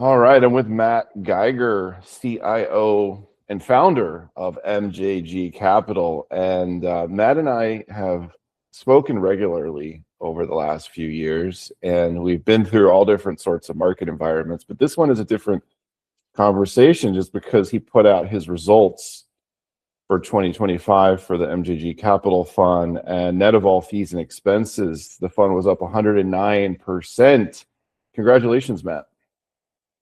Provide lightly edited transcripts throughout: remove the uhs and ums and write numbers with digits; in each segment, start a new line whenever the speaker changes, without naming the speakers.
All right, I'm with Matt Geiger, CIO and founder of MJG Capital. And Matt and I have spoken regularly over the last few years, and we've been through all different sorts of market environments. But this one is a different conversation just because he put out his results for 2025 for the MJG Capital Fund, and net of all fees and expenses, the fund was up 109%. Congratulations, Matt.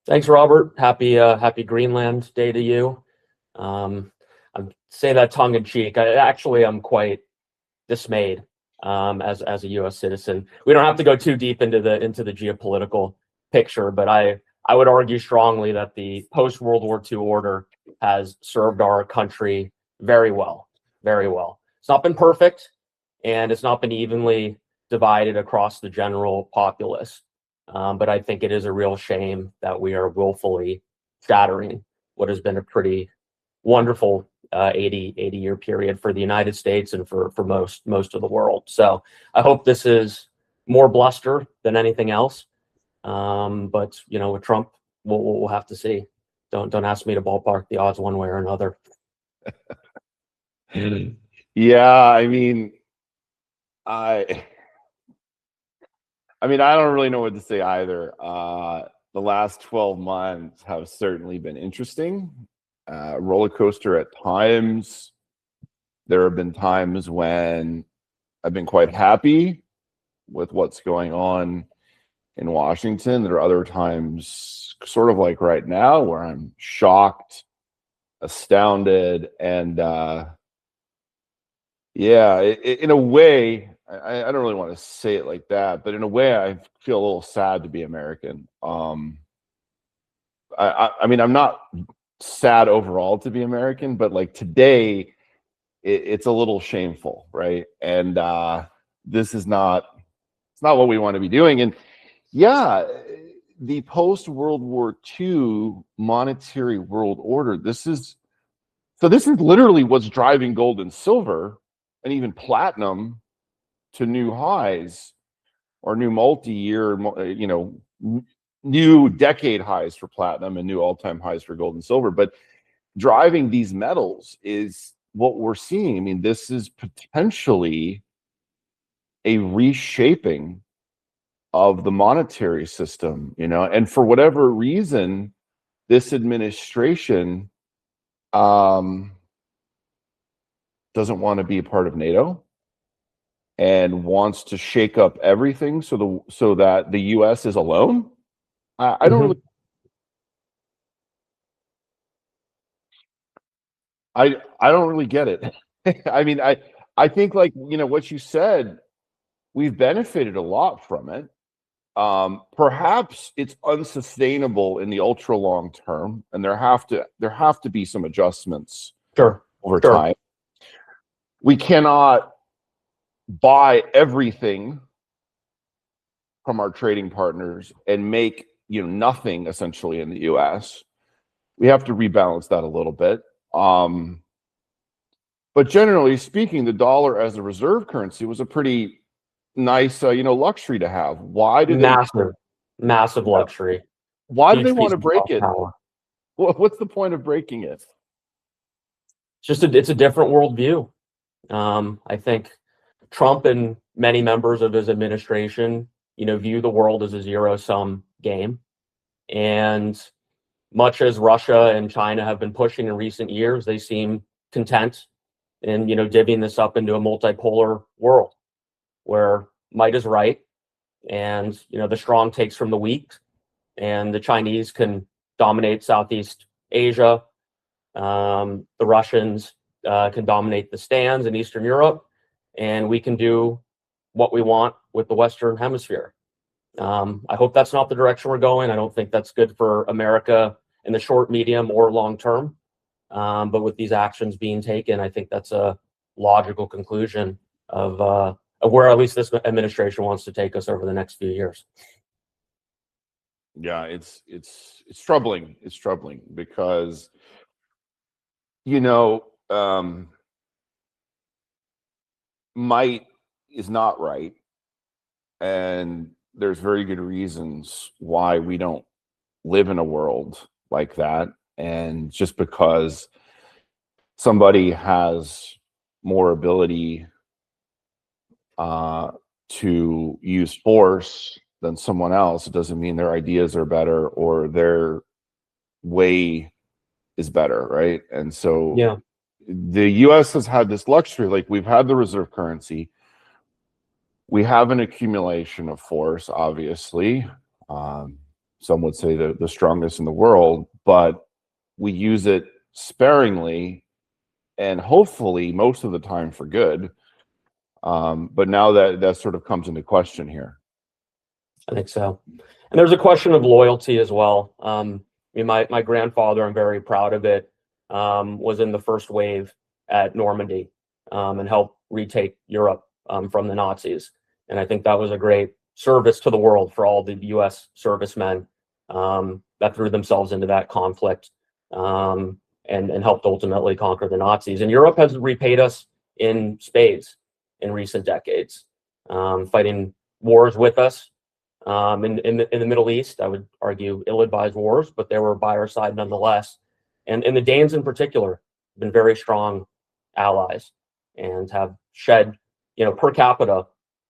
Thanks, Robert. Happy Greenland Day to you. I'm saying that tongue in cheek. I'm quite dismayed as a U.S. citizen. We don't have to go too deep into the geopolitical picture, but I would argue strongly that the post World War II order has served our country very well, very well. It's not been perfect, and it's not been evenly divided across the general populace. But I think it is a real shame that we are willfully shattering what has been a pretty wonderful 80-year period for the United States and for most of the world. So I hope this is more bluster than anything else. But with Trump, we'll have to see. Don't ask me to ballpark the odds one way or another.
Yeah, I mean, I don't really know what to say either. The last 12 months have certainly been interesting. Roller coaster at times. There have been times when I've been quite happy with what's going on in Washington. There are other times, sort of like right now, where I'm shocked, astounded, and in a way, I don't really want to say it like that, but in a way, I feel a little sad to be American. I'm not sad overall to be American, but like today, it's a little shameful, right? And it's not what we want to be doing. And yeah, the post World War II monetary world order. This is literally what's driving gold and silver, and even platinum, to new highs, or new multi-year, new decade highs for platinum and new all-time highs for gold and silver. But driving these metals is what we're seeing. I mean, this is potentially a reshaping of the monetary system, and for whatever reason, this administration doesn't want to be a part of NATO and wants to shake up everything so that the U.S. is alone. I don't really. I don't really get it. I mean, I think, like, what you said, we've benefited a lot from it. Perhaps it's unsustainable in the ultra long term, and there have to be some adjustments over time. We cannot buy everything from our trading partners and make nothing essentially in the US. We have to rebalance that a little bit. But generally speaking, the dollar as a reserve currency was a pretty nice luxury to have. Why did
massive luxury?
Why do they want to break it? What's the point of breaking it?
It's a different worldview. I think Trump and many members of his administration, view the world as a zero-sum game. And much as Russia and China have been pushing in recent years, they seem content in, divvying this up into a multipolar world where might is right, and, the strong takes from the weak, and the Chinese can dominate Southeast Asia. The Russians can dominate the stands in Eastern Europe, and we can do what we want with the Western Hemisphere. I hope that's not the direction we're going. I don't think that's good for America in the short, medium, or long term. But with these actions being taken, I think that's a logical conclusion of where at least this administration wants to take us over the next few years.
Yeah, it's troubling. It's troubling because might is not right, and there's very good reasons why we don't live in a world like that. And just because somebody has more ability to use force than someone else, it doesn't mean their ideas are better or their way is better, right? And so
Yeah.
the US has had this luxury, like we've had the reserve currency, we have an accumulation of force, obviously. Some would say the strongest in the world, but we use it sparingly and hopefully most of the time for good. But now that sort of comes into question here.
I think so. And there's a question of loyalty as well. I mean, my grandfather, I'm very proud of it, was in the first wave at Normandy and helped retake Europe from the Nazis. And I think that was a great service to the world for all the US servicemen that threw themselves into that conflict and helped ultimately conquer the Nazis. And Europe has repaid us in spades in recent decades, fighting wars with us. In the Middle East, I would argue ill-advised wars, but they were by our side nonetheless. And the Danes in particular have been very strong allies and have shed, per capita,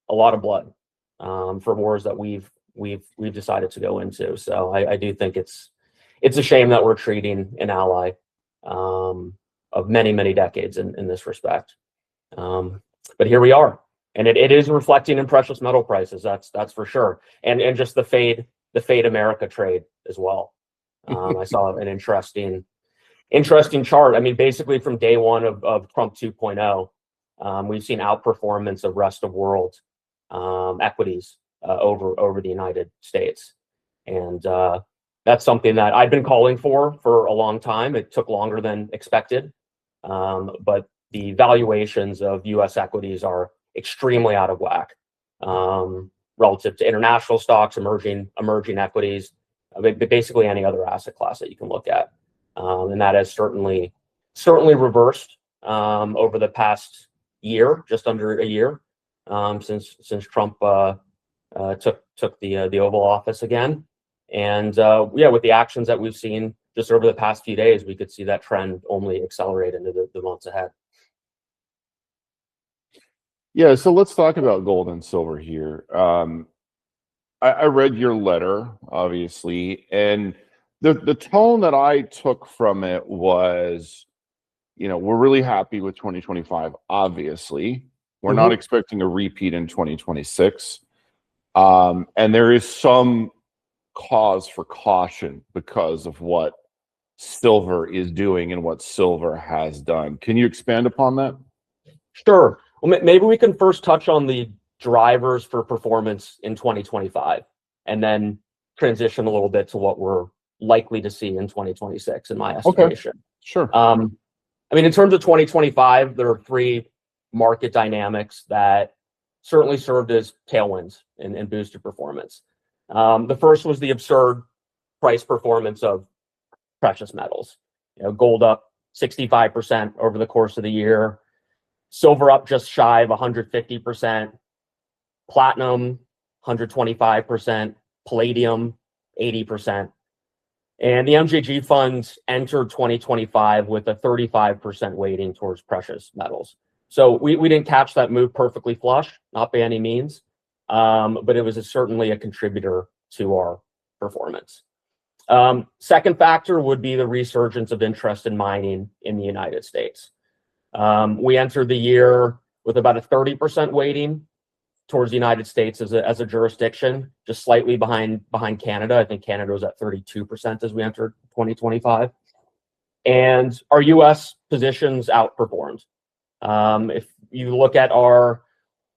a lot of blood for wars that we've decided to go into. So I do think it's a shame that we're treating an ally of many decades in this respect. But here we are. And it is reflecting in precious metal prices. That's for sure. And just the fade America trade as well. I saw an interesting chart. I mean, basically from day one of Trump 2.0, we've seen outperformance of rest of world equities over the United States. And that's something that I've been calling for a long time. It took longer than expected. But the valuations of US equities are extremely out of whack relative to international stocks, emerging equities, basically any other asset class that you can look at. And that has certainly reversed over the past year, just under a year, since Trump took the Oval Office again. And with the actions that we've seen just over the past few days, we could see that trend only accelerate into the months ahead.
Yeah, so let's talk about gold and silver here. I read your letter, obviously, and the tone that I took from it was, we're really happy with 2025, obviously. We're not expecting a repeat in 2026. And there is some cause for caution because of what silver is doing and what silver has done. Can you expand upon that?
Sure. Well, maybe we can first touch on the drivers for performance in 2025 and then transition a little bit to what we're likely to see in 2026, in my estimation.
Okay. Sure.
I mean, in terms of 2025, there are three market dynamics that certainly served as tailwinds and boosted performance. The first was the absurd price performance of precious metals. Gold up 65% over the course of the year. Silver up just shy of 150%, platinum 125%, palladium 80%. And the MJG funds entered 2025 with a 35% weighting towards precious metals. So we didn't catch that move perfectly flush, not by any means, but it was certainly a contributor to our performance. Second factor would be the resurgence of interest in mining in the United States. We entered the year with about a 30% weighting towards the United States as a jurisdiction, just slightly behind Canada. I think Canada was at 32% as we entered 2025. And our US positions outperformed. If you look at our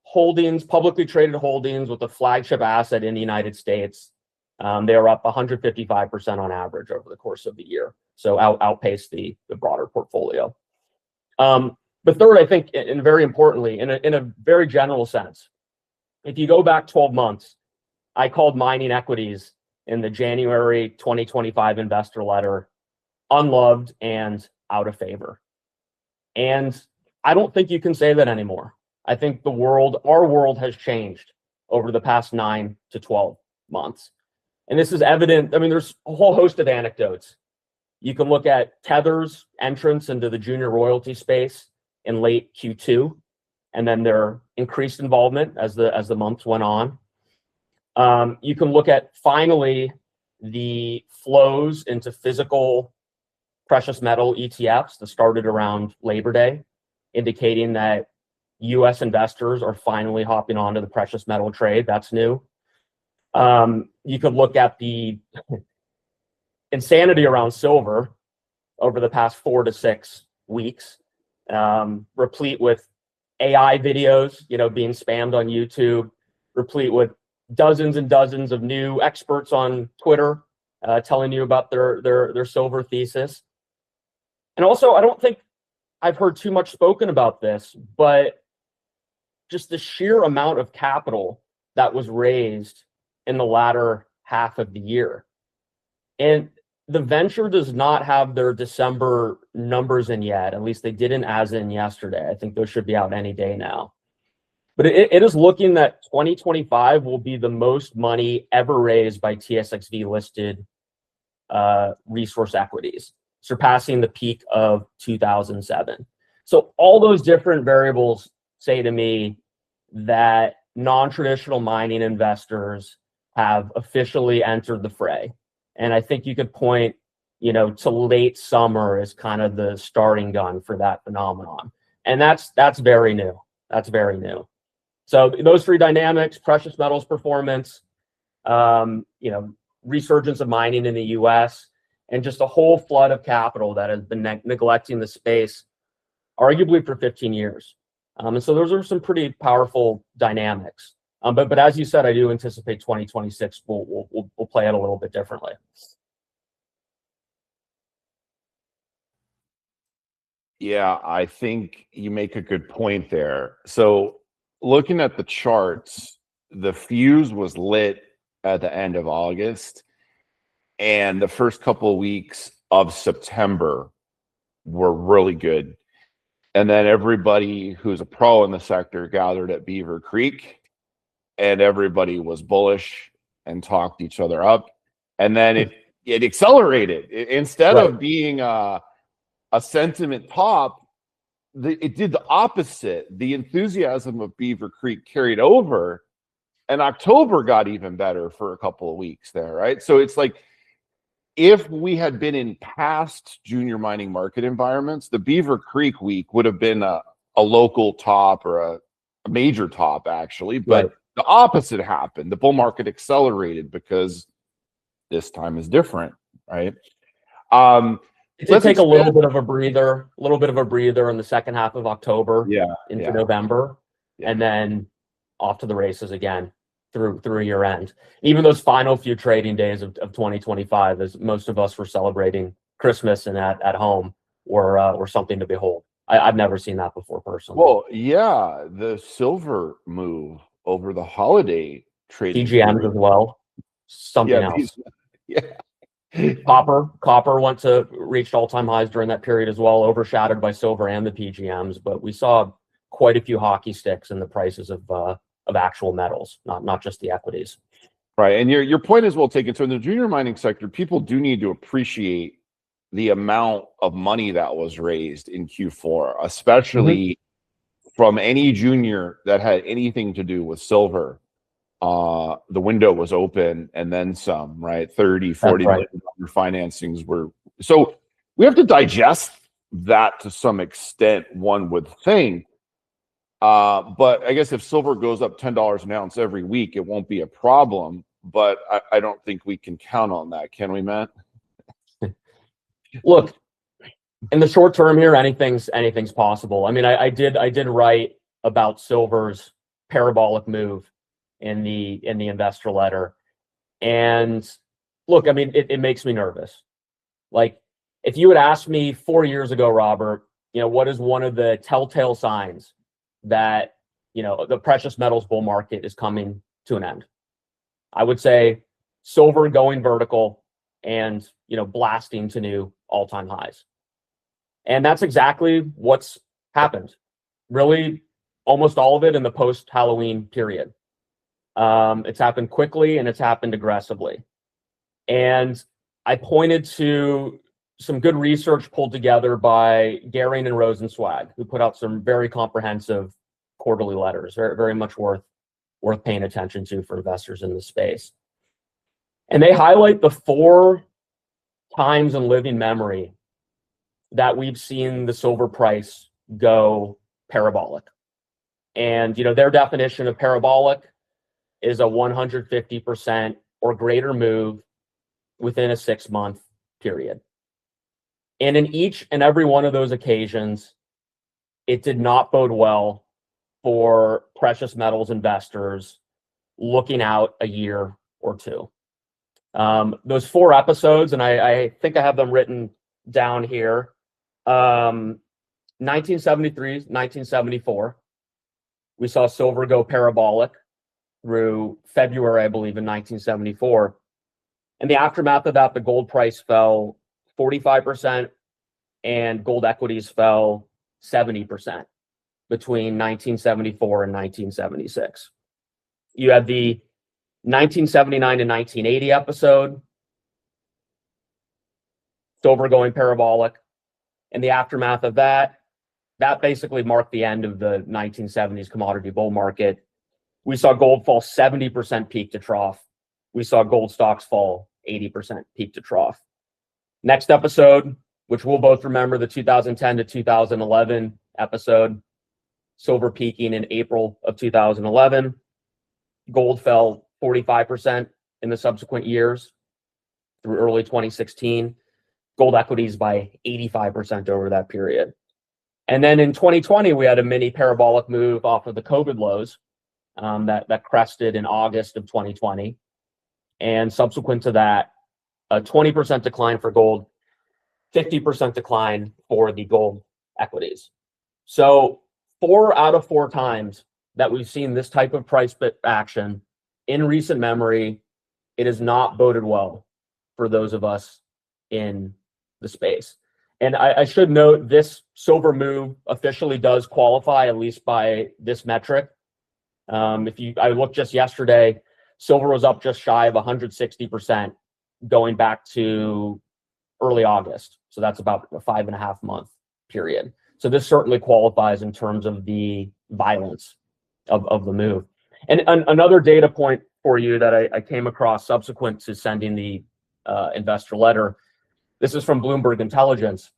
holdings, publicly traded holdings with a flagship asset in the United States, they are up 155% on average over the course of the year. So outpaced the broader portfolio. But third, I think, and very importantly, in a very general sense, if you go back 12 months, I called mining equities in the January 2025 investor letter unloved and out of favor. And I don't think you can say that anymore. I think our world has changed over the past 9 to 12 months. And this is evident. I mean, there's a whole host of anecdotes. You can look at Tether's entrance into the junior royalty space in late Q2, and then their increased involvement as the months went on. You can look at finally the flows into physical precious metal ETFs that started around Labor Day, indicating that US investors are finally hopping onto the precious metal trade. That's new. You could look at the insanity around silver over the past 4 to 6 weeks, replete with AI videos, being spammed on YouTube, replete with dozens and dozens of new experts on Twitter telling you about their silver thesis. And also, I don't think I've heard too much spoken about this, but just the sheer amount of capital that was raised in the latter half of the year. And the venture does not have their December numbers in yet. At least they didn't as in yesterday. I think those should be out any day now. But it is looking that 2025 will be the most money ever raised by TSXV listed resource equities, surpassing the peak of 2007. So all those different variables say to me that non-traditional mining investors have officially entered the fray. And I think you could point, to late summer as kind of the starting gun for that phenomenon. And that's very new. That's very new. So those three dynamics: precious metals performance, resurgence of mining in the US, and just a whole flood of capital that has been neglecting the space arguably for 15 years. And so those are some pretty powerful dynamics. But as you said, I do anticipate 2026 will play out a little bit differently.
Yeah, I think you make a good point there. So looking at the charts, the fuse was lit at the end of August, and the first couple of weeks of September were really good. And then everybody who's a pro in the sector gathered at Beaver Creek, and everybody was bullish and talked each other up. And then it accelerated. Instead of being a sentiment top, it did the opposite. The enthusiasm of Beaver Creek carried over, and October got even better for a couple of weeks there, right? So it's like, if we had been in past junior mining market environments, the Beaver Creek week would have been a local top or a major top, actually. But the opposite happened. The bull market accelerated because this time is different, right?
Let's take a little bit of a breather in the second half of October into November, and then off to the races again through year end. Even those final few trading days of 2025, as most of us were celebrating Christmas and at home, were something to behold. I've never seen that before personally.
Well, yeah, the silver move over the holiday trading
PGMs as well. Something else. Copper reached all-time highs during that period as well, overshadowed by silver and the PGMs. But we saw quite a few hockey sticks in the prices of actual metals, not just the equities.
Right, and your point is well taken. So in the junior mining sector, people do need to appreciate the amount of money that was raised in Q4, especially from any junior that had anything to do with silver. The window was open and then some, right? 30, 40 million dollar financings were. So we have to digest that to some extent, one would think. But I guess if silver goes up $10 an ounce every week, it won't be a problem. But I don't think we can count on that, can we, Matt?
Look, in the short term here, anything's possible. I mean, I did write about silver's parabolic move in the investor letter, and look, I mean, it makes me nervous. Like, if you had asked me 4 years ago, Robert, what is one of the telltale signs that the precious metals bull market is coming to an end, I would say silver going vertical and blasting to new all-time highs. And that's exactly what's happened. Really, almost all of it in the post-Halloween period. It's happened quickly and it's happened aggressively. And I pointed to some good research pulled together by Gehring and Rosenzweig, who put out some very comprehensive quarterly letters, very, very much worth paying attention to for investors in the space. And they highlight the 4 times in living memory that we've seen the silver price go parabolic. And their definition of parabolic is a 150% or greater move within a 6-month period. And in each and every one of those occasions, it did not bode well for precious metals investors looking out a year or two. Those 4 episodes, and I think I have them written down here, 1973, 1974, we saw silver go parabolic through February, I believe, in 1974. In the aftermath of that, the gold price fell 45% and gold equities fell 70% between 1974 and 1976. You had the 1979 to 1980 episode, silver going parabolic. In the aftermath of that basically marked the end of the 1970s commodity bull market. We saw gold fall 70% peak to trough. We saw gold stocks fall 80% peak to trough. Next episode, which we'll both remember, the 2010 to 2011 episode, silver peaking in April of 2011. Gold fell 45% in the subsequent years through early 2016. Gold equities by 85% over that period. And then in 2020, we had a mini parabolic move off of the COVID lows that crested in August of 2020. And subsequent to that, a 20% decline for gold, 50% decline for the gold equities. So 4 out of 4 times that we've seen this type of price action in recent memory, it has not boded well for those of us in the space. And I should note, this silver move officially does qualify, at least by this metric. I looked just yesterday, silver was up just shy of 160% going back to early August. So that's about a 5.5 month period. So this certainly qualifies in terms of the violence of the move. And another data point for you that I came across subsequent to sending the investor letter, this is from Bloomberg Intelligence.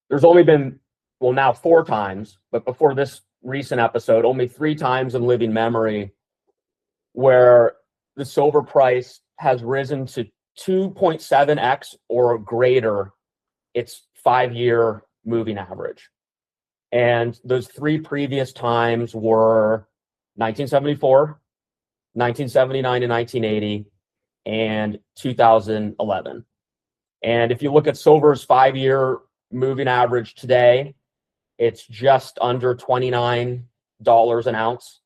There's only been, well, now 4 times, but before this recent episode, only 3 times in living memory where the silver price has risen to 2.7x or greater its 5-year moving average. And those 3 previous times were 1974, 1979 to 1980, and 2011. And if you look at silver's 5-year moving average today, it's just under $29 an ounce.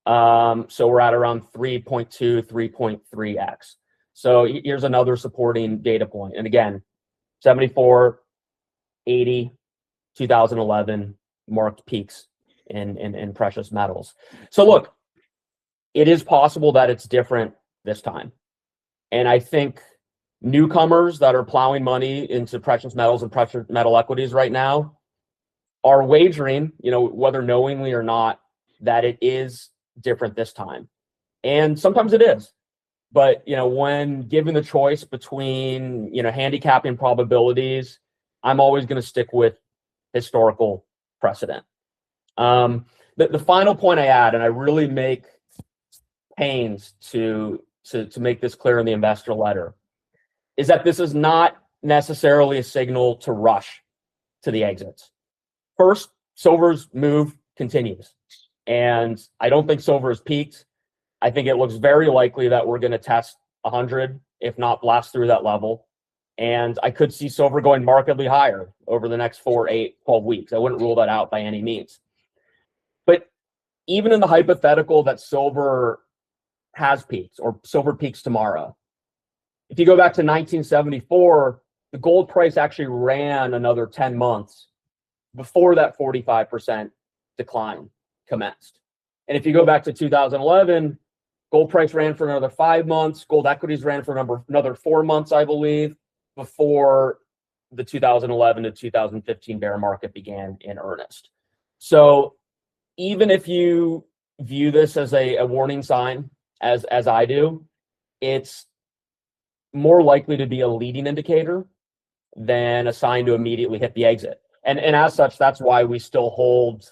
So we're at around 3.2, 3.3x. So here's another supporting data point. And again, 74, 80, 2011 marked peaks in precious metals. So look, it is possible that it's different this time. And I think newcomers that are plowing money into precious metals and precious metal equities right now are wagering, whether knowingly or not, that it is different this time. And sometimes it is. But, when given the choice between, handicapping probabilities, I'm always going to stick with historical precedent. The final point I add, and I really make pains to make this clear in the investor letter, is that this is not necessarily a signal to rush to the exits. First, silver's move continues. And I don't think silver has peaked. I think it looks very likely that we're going to test 100, if not blast through that level. And I could see silver going markedly higher over the next 4, 8, 12 weeks. I wouldn't rule that out by any means. But even in the hypothetical that silver has peaked or silver peaks tomorrow, if you go back to 1974, the gold price actually ran another 10 months before that 45% decline commenced. And if you go back to 2011, Gold price ran for another 5 months. Gold equities ran for another 4 months, I believe, before the 2011 to 2015 bear market began in earnest. So even if you view this as a warning sign, as I do, it's more likely to be a leading indicator than a sign to immediately hit the exit. And as such, that's why we still hold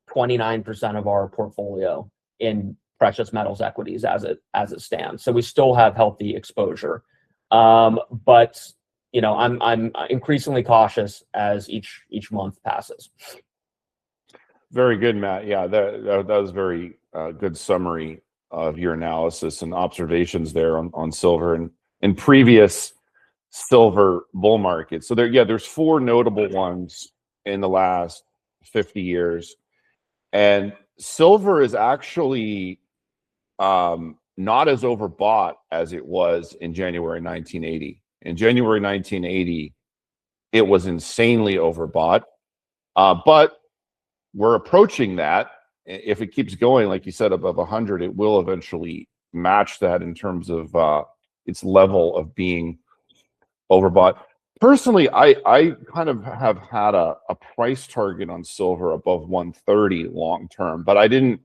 29% of our portfolio in precious metals equities as it stands. So we still have healthy exposure. But you know, I'm increasingly cautious as each month passes.
Very good, Matt. Yeah, that was very good summary of your analysis and observations there on silver and in previous silver bull markets. So there's 4 notable ones in the last 50 years. And silver is actually not as overbought as it was in January 1980. In January 1980, it was insanely overbought. But we're approaching that. If it keeps going, like you said, above 100, it will eventually match that in terms of its level of being overbought. Personally, I kind of have had a price target on silver above 130 long term, but I didn't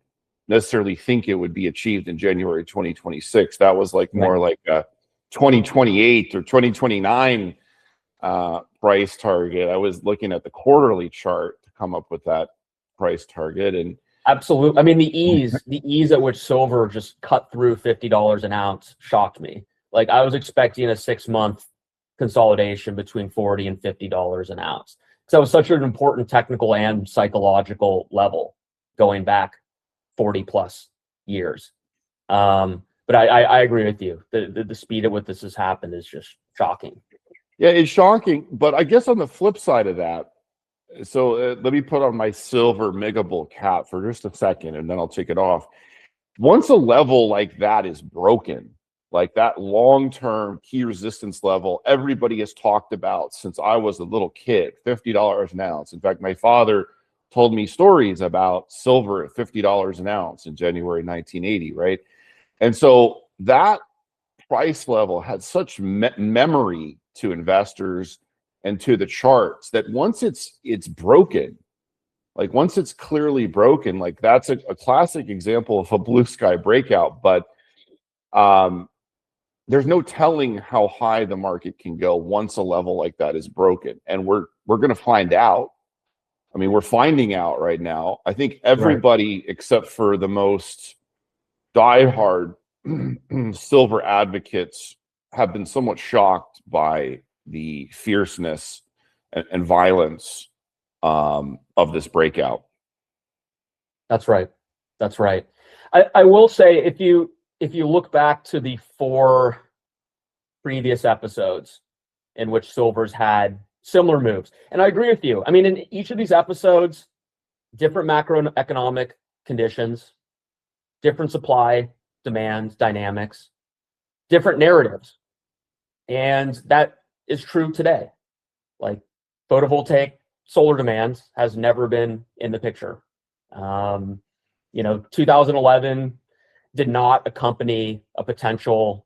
necessarily think it would be achieved in January 2026. That was like more like a 2028 or 2029 price target. I was looking at the quarterly chart to come up with that price target. And
absolutely, I mean, the ease at which silver just cut through $50 an ounce shocked me. Like, I was expecting a 6-month consolidation between $40 and $50 an ounce. So it was such an important technical and psychological level going back 40 plus years. But I agree with you. The speed at which this has happened is just shocking.
Yeah, it's shocking. But I guess on the flip side of that, so let me put on my silver mega bull cap for just a second, and then I'll take it off. Once a level like that is broken, like that long-term key resistance level everybody has talked about since I was a little kid, $50 an ounce. In fact, my father told me stories about silver at $50 an ounce in January 1980, right? And so that price level had such memory to investors and to the charts that once it's broken, like once it's clearly broken, like that's a classic example of a blue sky breakout. But there's no telling how high the market can go once a level like that is broken, and we're going to find out. I mean, we're finding out right now. I think everybody except for the most diehard silver advocates have been somewhat shocked by the fierceness and violence of this breakout.
That's right. That's right. I will say, if you look back to the 4 previous episodes in which silver's had similar moves, and I agree with you. I mean, in each of these episodes, different macroeconomic conditions, different supply demand dynamics, different narratives. And that is true today. Like, photovoltaic solar demand has never been in the picture. 2011 did not accompany a potential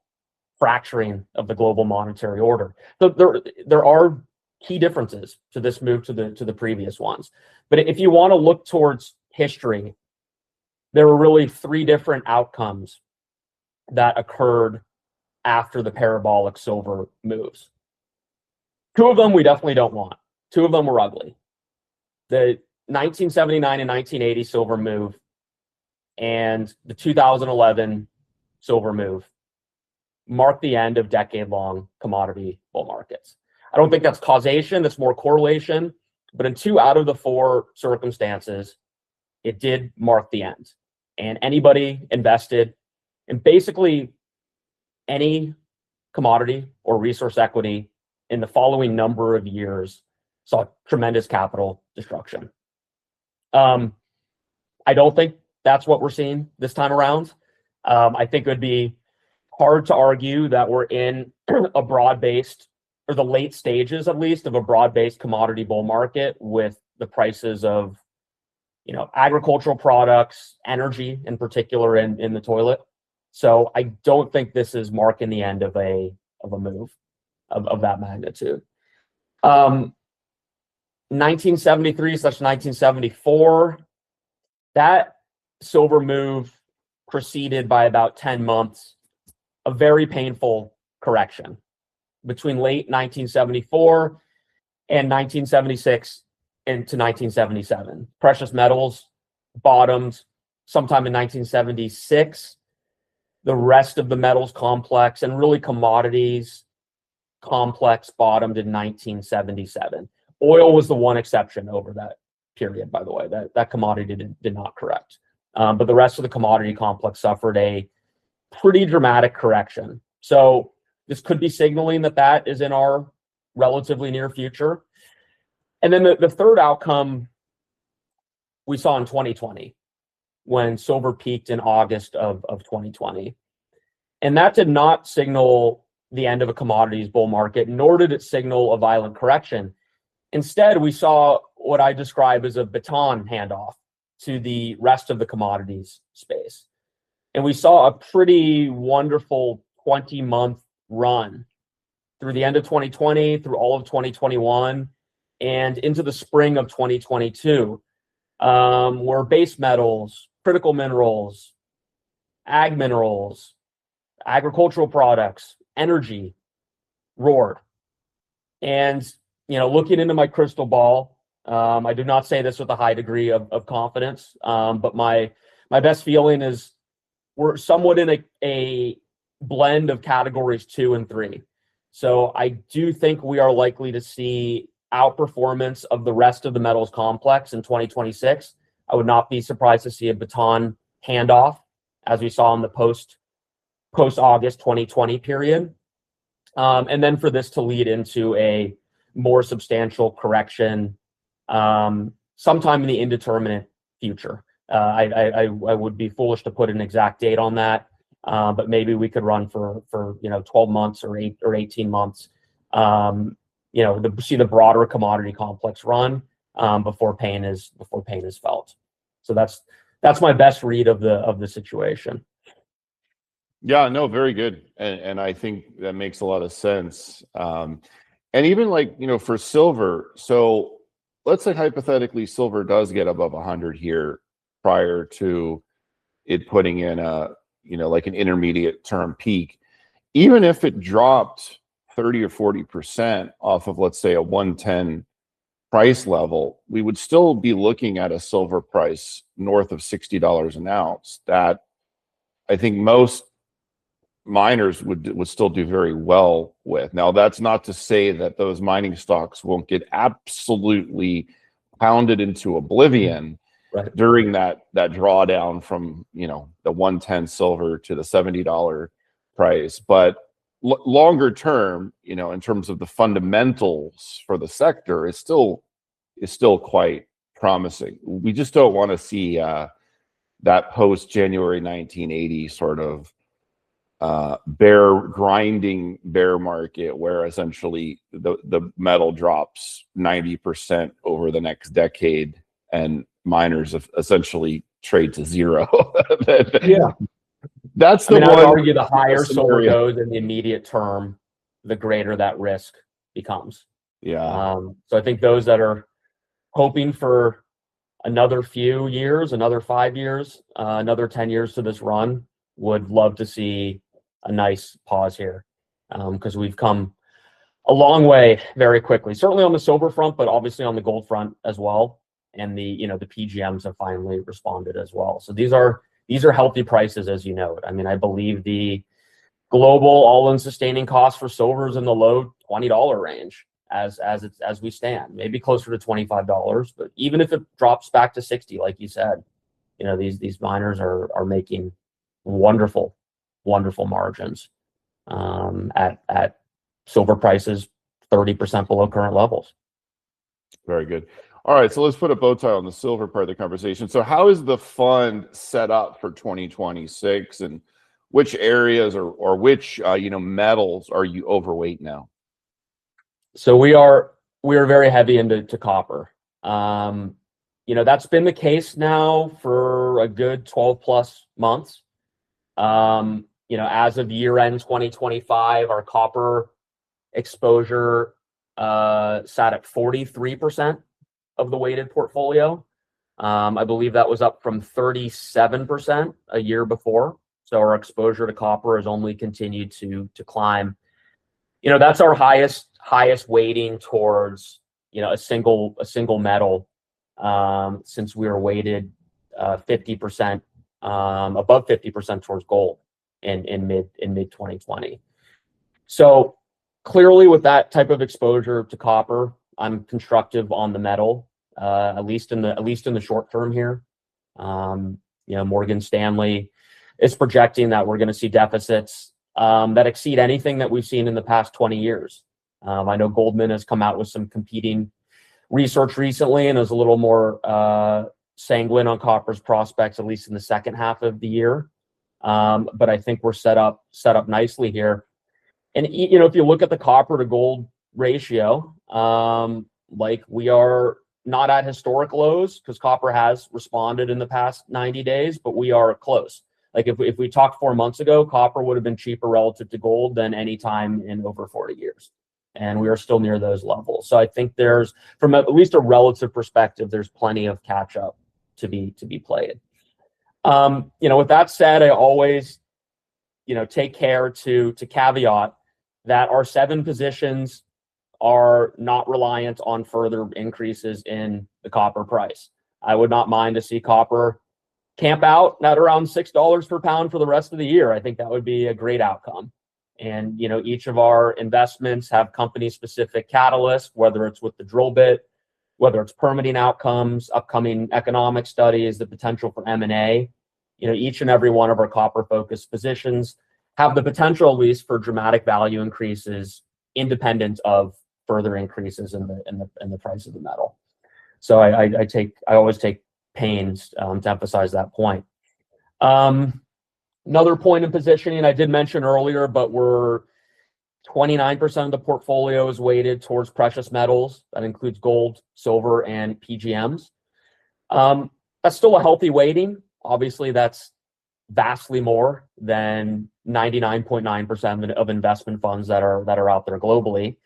fracturing of the global monetary order. So there are key differences to this move to the previous ones. But if you want to look towards history, there were really 3 different outcomes that occurred after the parabolic silver moves. 2 of them we definitely don't want. 2 of them were ugly. The 1979 and 1980 silver move and the 2011 silver move marked the end of decade-long commodity bull markets. I don't think that's causation, that's more correlation, but in 2 out of the 4 circumstances, it did mark the end. And anybody invested in basically any commodity or resource equity in the following number of years saw tremendous capital destruction. I don't think that's what we're seeing this time around. I think it would be hard to argue that we're in a broad-based, or the late stages at least, of a broad-based commodity bull market with the prices of, agricultural products, energy in particular, in the toilet. So I don't think this is marking the end of a move of that magnitude. 1973/1974, that silver move preceded by about 10 months a very painful correction between late 1974 and 1976 into 1977. Precious metals bottomed sometime in 1976. The rest of the metals complex and really commodities complex bottomed in 1977. Oil was the one exception over that period, by the way. That commodity did not correct. But the rest of the commodity complex suffered a pretty dramatic correction. So this could be signaling that is in our relatively near future. And then the third outcome we saw in 2020, when silver peaked in August of 2020. And that did not signal the end of a commodities bull market, nor did it signal a violent correction. Instead, we saw what I describe as a baton handoff to the rest of the commodities space. And we saw a pretty wonderful 20-month run through the end of 2020, through all of 2021, and into the spring of 2022, where base metals, critical minerals, ag minerals, agricultural products, energy roared. And looking into my crystal ball, I do not say this with a high degree of confidence, but my best feeling is we're somewhat in a blend of categories 2 and 3. So I do think we are likely to see outperformance of the rest of the metals complex in 2026. I would not be surprised to see a baton handoff, as we saw in the post-August 2020 period. And then for this to lead into a more substantial correction sometime in the indeterminate future. I would be foolish to put an exact date on that, but maybe we could run for 12 months or 18 months. See the broader commodity complex run before pain is felt. So that's my best read of the situation.
Yeah, no, very good. And I think that makes a lot of sense. And even for silver, so let's say hypothetically silver does get above 100 here prior to it putting in an intermediate term peak. Even if it dropped 30 or 40% off of, let's say, a 110 price level, we would still be looking at a silver price north of $60 an ounce that I think most miners would still do very well with. Now, that's not to say that those mining stocks won't get absolutely pounded into oblivion during that drawdown from the 110 silver to the $70 price. But longer term, in terms of the fundamentals for the sector, is still quite promising. We just don't want to see that post January 1980 sort of grinding bear market where essentially the metal drops 90% over the next decade and miners essentially trade to zero.
Yeah,
that's the
one. I would argue the higher silver goes in the immediate term, the greater that risk becomes.
Yeah.
So I think those that are hoping for another few years, another 5 years, another 10 years to this run would love to see a nice pause here, because we've come a long way very quickly, certainly on the silver front, but obviously on the gold front as well. And the PGMs have finally responded as well. So these are healthy prices, as you know. I mean, I believe the global all-in sustaining cost for silver is in the low $20 range as we stand, maybe closer to $25. But even if it drops back to 60, like you said, these miners are making wonderful margins at silver prices 30% below current levels.
Very good. All right, so let's put a bow tie on the silver part of the conversation. So how is the fund set up for 2026, and which areas or which metals are you overweight now?
So we are very heavy into copper. That's been the case now for a good 12 plus months. As of year end 2025, our copper exposure sat at 43% of the weighted portfolio. I believe that was up from 37% a year before. So our exposure to copper has only continued to climb. That's our highest weighting towards a single metal since we were weighted 50% above 50% towards gold in mid 2020. So clearly, with that type of exposure to copper, I'm constructive on the metal, at least in the short term here. Morgan Stanley is projecting that we're going to see deficits that exceed anything that we've seen in the past 20 years. I know Goldman has come out with some competing research recently and is a little more sanguine on copper's prospects, at least in the second half of the year. But I think we're set up nicely here. And if you look at the copper to gold ratio, we are not at historic lows because copper has responded in the past 90 days, but we are close. Like if we talked 4 months ago, copper would have been cheaper relative to gold than any time in over 40 years. And we are still near those levels. So I think there's, from at least a relative perspective, there's plenty of catch up to be played. With that said, I always, take care to caveat that our 7 positions are not reliant on further increases in the copper price. I would not mind to see copper camp out at around $6 per pound for the rest of the year. I think that would be a great outcome. And, each of our investments have company-specific catalysts, whether it's with the drill bit, whether it's permitting outcomes, upcoming economic studies, the potential for M&A. Each and every one of our copper-focused positions have the potential, at least, for dramatic value increases, independent of further increases in the price of the metal. So I always take pains to emphasize that point. Another point in positioning I did mention earlier, but we're 29% of the portfolio is weighted towards precious metals. That includes gold, silver, and PGMs. That's still a healthy weighting. Obviously, that's vastly more than 99.9% of investment funds that are out there globally.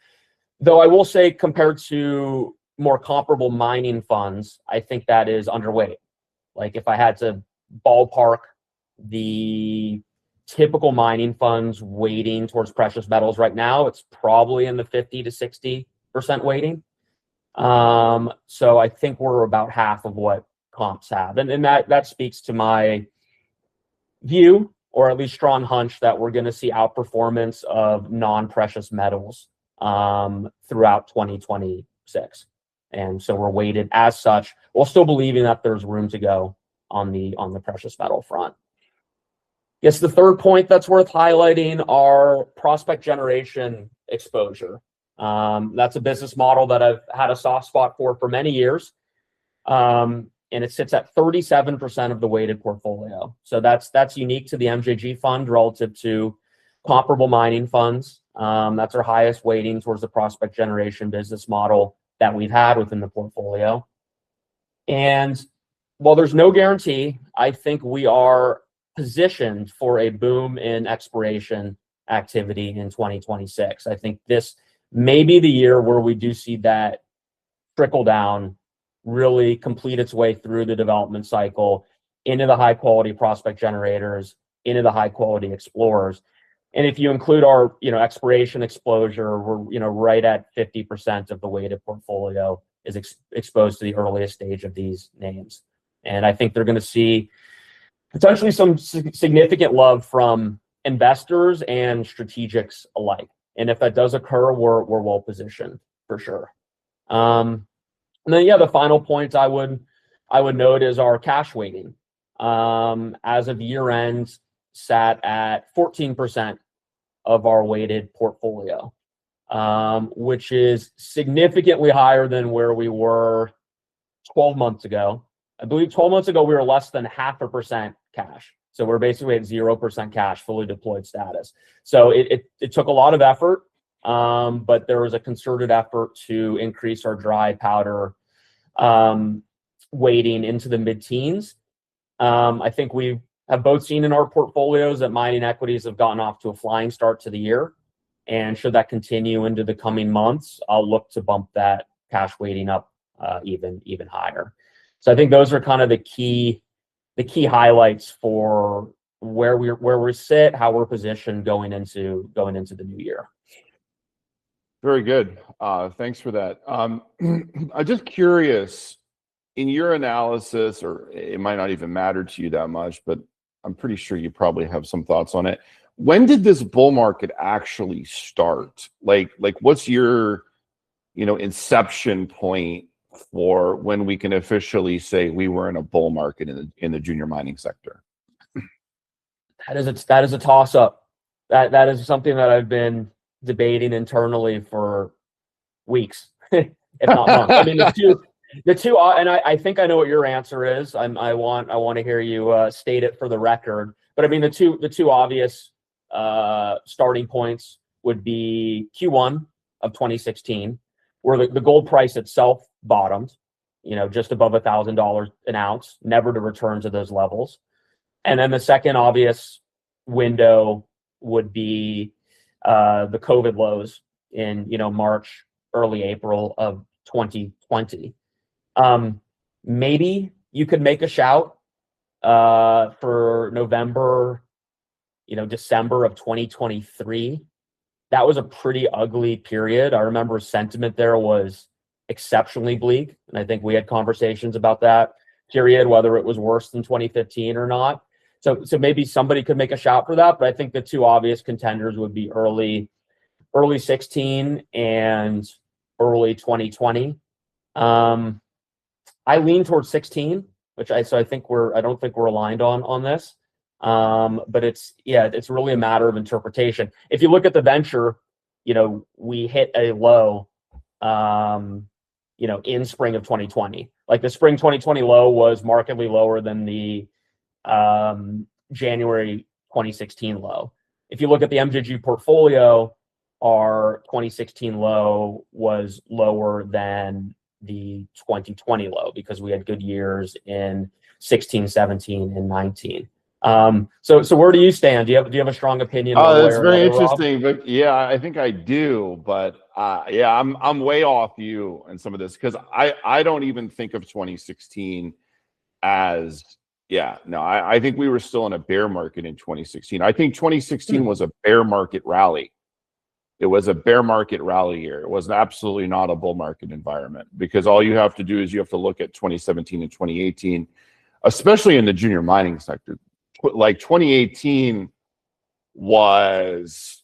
Though I will say, compared to more comparable mining funds, I think that is underweight. Like if I had to ballpark the typical mining funds weighting towards precious metals right now, it's probably in the 50 to 60% weighting. So I think we're about half of what comps have. And that speaks to my view, or at least strong hunch, that we're going to see outperformance of non-precious metals throughout 2026. And so we're weighted as such, while still believing that there's room to go on the precious metal front. Yes, the third point that's worth highlighting are prospect generation exposure. That's a business model that I've had a soft spot for many years. And it sits at 37% of the weighted portfolio. So that's unique to the MJG fund relative to comparable mining funds. That's our highest weighting towards the prospect generation business model that we've had within the portfolio. And while there's no guarantee, I think we are positioned for a boom in exploration activity in 2026. I think this may be the year where we do see that trickle down really complete its way through the development cycle into the high quality prospect generators, into the high quality explorers. And if you include our, exploration exposure, we're, right at 50% of the weighted portfolio is exposed to the earliest stage of these names. And I think they're going to see potentially some significant love from investors and strategics alike. And if that does occur, we're well positioned for sure. And then, the final point I would note is our cash weighting. As of year end, sat at 14% of our weighted portfolio, which is significantly higher than where we were 12 months ago. I believe 12 months ago, we were less than 0.5% cash. So we're basically at 0% cash, fully deployed status. So it took a lot of effort, but there was a concerted effort to increase our dry powder weighting into the mid-teens. I think we've have both seen in our portfolios that mining equities have gotten off to a flying start to the year. And should that continue into the coming months, I'll look to bump that cash weighting up even higher. So I think those are kind of the key highlights for where we sit, how we're positioned going into the new year.
Very good. Thanks for that. I'm just curious, in your analysis, or it might not even matter to you that much, but I'm pretty sure you probably have some thoughts on it. When did this bull market actually start? Like what's your, inception point for when we can officially say we were in a bull market in the junior mining sector?
That is a toss up. That is something that I've been debating internally for weeks, if not months. I mean, the two, and I think I know what your answer is. I want to hear you state it for the record. But I mean, the two obvious starting points would be Q1 of 2016, where the gold price itself bottomed, just above $1,000 an ounce, never to return to those levels. And then the second obvious window would be the COVID lows in March, early April of 2020. Maybe you could make a shout for November, December of 2023. That was a pretty ugly period. I remember sentiment there was exceptionally bleak, and I think we had conversations about that period, whether it was worse than 2015 or not. So maybe somebody could make a shout for that, but I think the two obvious contenders would be early 16 and early 2020. I lean towards 16, which I don't think we're aligned on this. But it's really a matter of interpretation. If you look at the venture, we hit a low, in spring of 2020. Like the spring 2020 low was markedly lower than the January 2016 low. If you look at the MJG portfolio, our 2016 low was lower than the 2020 low because we had good years in 16, 17, and 19. So where do you stand? Do you have a strong opinion?
That's very interesting, Rob? But yeah, I think I do. But I'm way off you in some of this because I don't even think of 2016 as I think we were still in a bear market in 2016. I think 2016 was a bear market rally. It was a bear market rally year. It was absolutely not a bull market environment because all you have to do is you have to look at 2017 and 2018, especially in the junior mining sector. Like 2018 was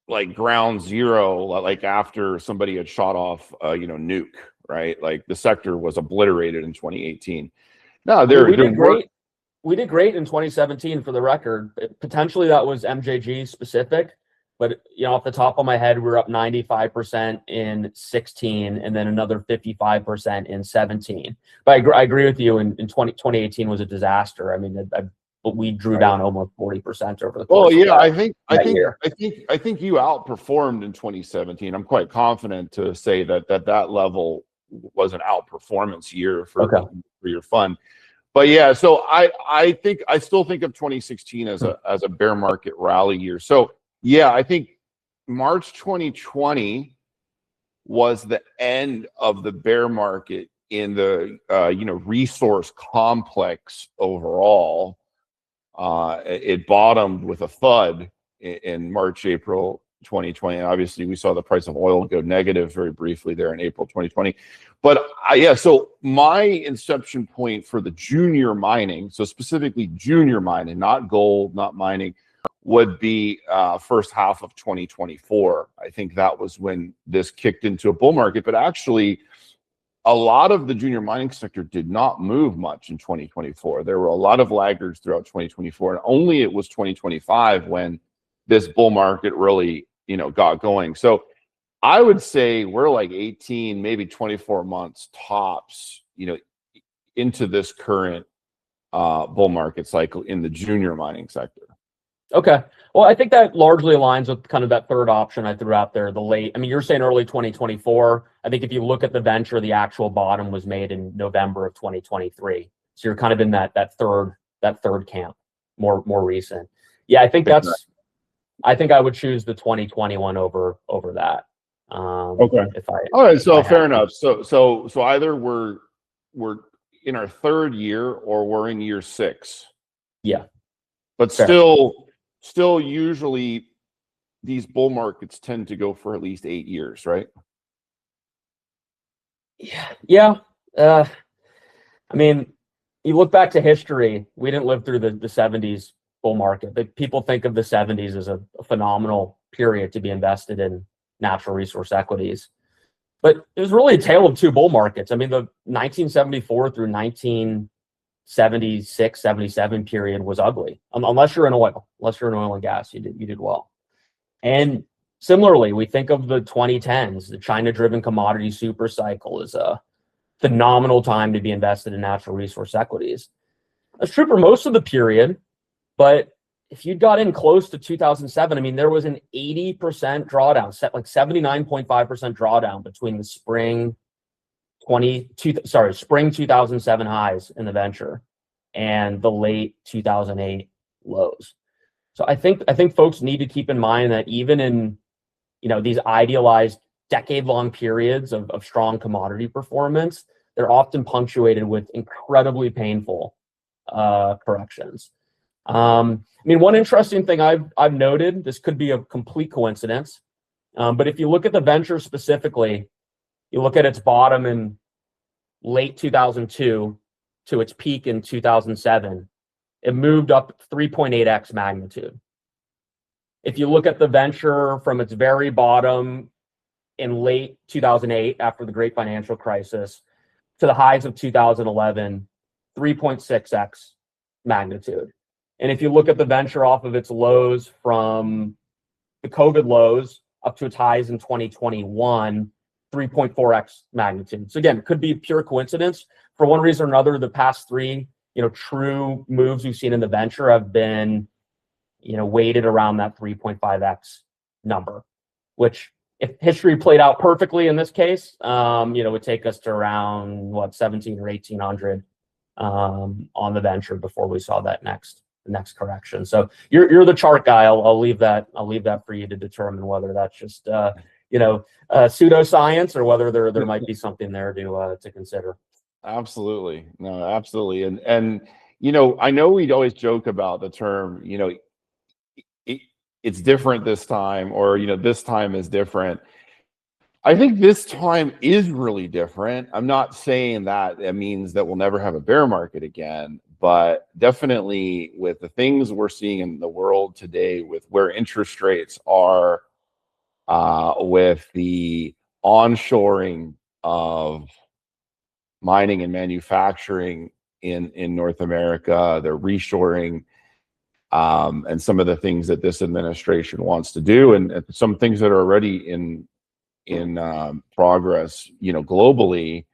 like ground zero, like after somebody had shot off nuke, right? Like the sector was obliterated in 2018. No, we did great in 2017 for the record. Potentially that was MJG specific, but off the top of my head, we were up 95% in 16 and then another 55% in 17. But I agree with you. In 2018 was a disaster. I mean, we drew down almost 40% over the course. Well, yeah, I think you outperformed in 2017. I'm quite confident to say that level was an outperformance year for your fund. But yeah, so I still think of 2016 as a bear market rally year. So yeah, I think March 2020 was the end of the bear market in the resource complex overall. It bottomed with a thud in March, April 2020. And obviously, we saw the price of oil go negative very briefly there in April 2020. But so my inception point for the junior mining, so specifically junior mining, not gold, not mining, would be first half of 2024. I think that was when this kicked into a bull market. But actually, a lot of the junior mining sector did not move much in 2024. There were a lot of laggards throughout 2024, and only it was 2025 when this bull market really, got going. So I would say we're like 18, maybe 24 months tops, into this current bull market cycle in the junior mining sector.
Okay. Well, I think that largely aligns with kind of that third option I threw out there, the late. I mean, you're saying early 2024. I think if you look at the venture, the actual bottom was made in November of 2023. So you're kind of in that third that third camp, more recent. Yeah, I think I would choose the 2021 over that.
Okay.
If
All right. So fair
to.
enough. So either we're in our third year or we're in year 6.
Yeah.
But
Fair.
still usually these bull markets tend to go for at least 8 years, right?
Yeah. I mean, you look back to history, we didn't live through the 70s bull market, but people think of the 70s as a phenomenal period to be invested in natural resource equities. But it was really a tale of two bull markets. I mean, the 1974 through 1976, 77 period was ugly. Unless you're in oil and gas, you did well. And similarly, we think of the 2010s, the China-driven commodity super cycle is a phenomenal time to be invested in natural resource equities. That's true for most of the period, but if you got in close to 2007, I mean, there was an 80% drawdown, like 79.5% drawdown between the spring 2007 highs in the venture and the late 2008 lows. So I think folks need to keep in mind that even in, these idealized decade-long periods of strong commodity performance, they're often punctuated with incredibly painful corrections. I mean, one interesting thing I've noted, this could be a complete coincidence, but if you look at the venture specifically, you look at its bottom in late 2002 to its peak in 2007, it moved up 3.8x magnitude. If you look at the venture from its very bottom in late 2008 after the great financial crisis to the highs of 2011, 3.6x magnitude. And if you look at the venture off of its lows from the COVID lows up to its highs in 2021, 3.4x magnitude. So again, it could be pure coincidence. For one reason or another, the past three, true moves we've seen in the venture have been, weighted around that 3.5x number, which if history played out perfectly in this case, would take us to around 17 or 1800 on the venture before we saw that next correction. So you're the chart guy. I'll leave that for you to determine whether that's just pseudoscience or whether there might be something there to consider.
Absolutely. No, absolutely. And I know we'd always joke about the term, it's different this time, or this time is different. I think this time is really different. I'm not saying that it means that we'll never have a bear market again, but definitely with the things we're seeing in the world today, with where interest rates are, with the onshoring of mining and manufacturing in North America, the reshoring, and some of the things that this administration wants to do, and some things that are already in progress, globally.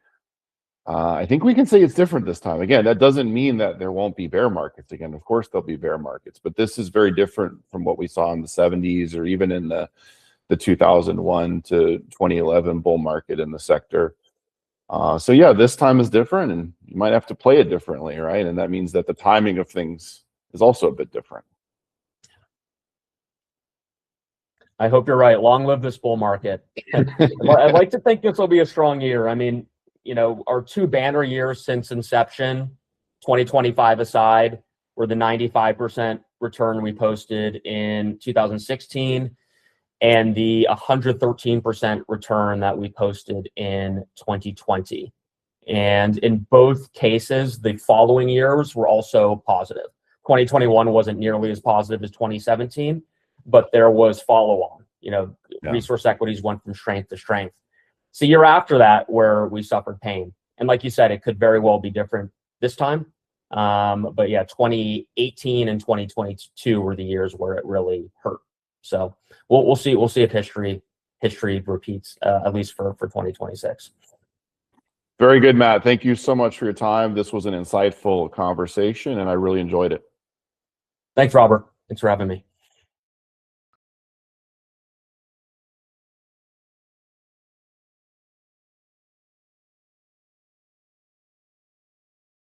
I think we can say it's different this time. Again, that doesn't mean that there won't be bear markets again. Of course, there'll be bear markets, but this is very different from what we saw in the 70s or even in the 2001 to 2011 bull market in the sector. So yeah, this time is different, and you might have to play it differently, right? And that means that the timing of things is also a bit different.
I hope you're right. Long live this bull market. I'd like to think this will be a strong year. I mean, our two banner years since inception, 2025 aside, were the 95% return we posted in 2016 and the 113% return that we posted in 2020. And in both cases, the following years were also positive. 2021 wasn't nearly as positive as 2017, but there was follow-on. Resource equities went from strength to strength. It's the year after that where we suffered pain. And like you said, it could very well be different this time. But yeah, 2018 and 2022 were the years where it really hurt. So we'll see if history repeats, at least for 2026.
Very good, Matt. Thank you so much for your time. This was an insightful conversation, and I really enjoyed it.
Thanks, Robert. Thanks for having me.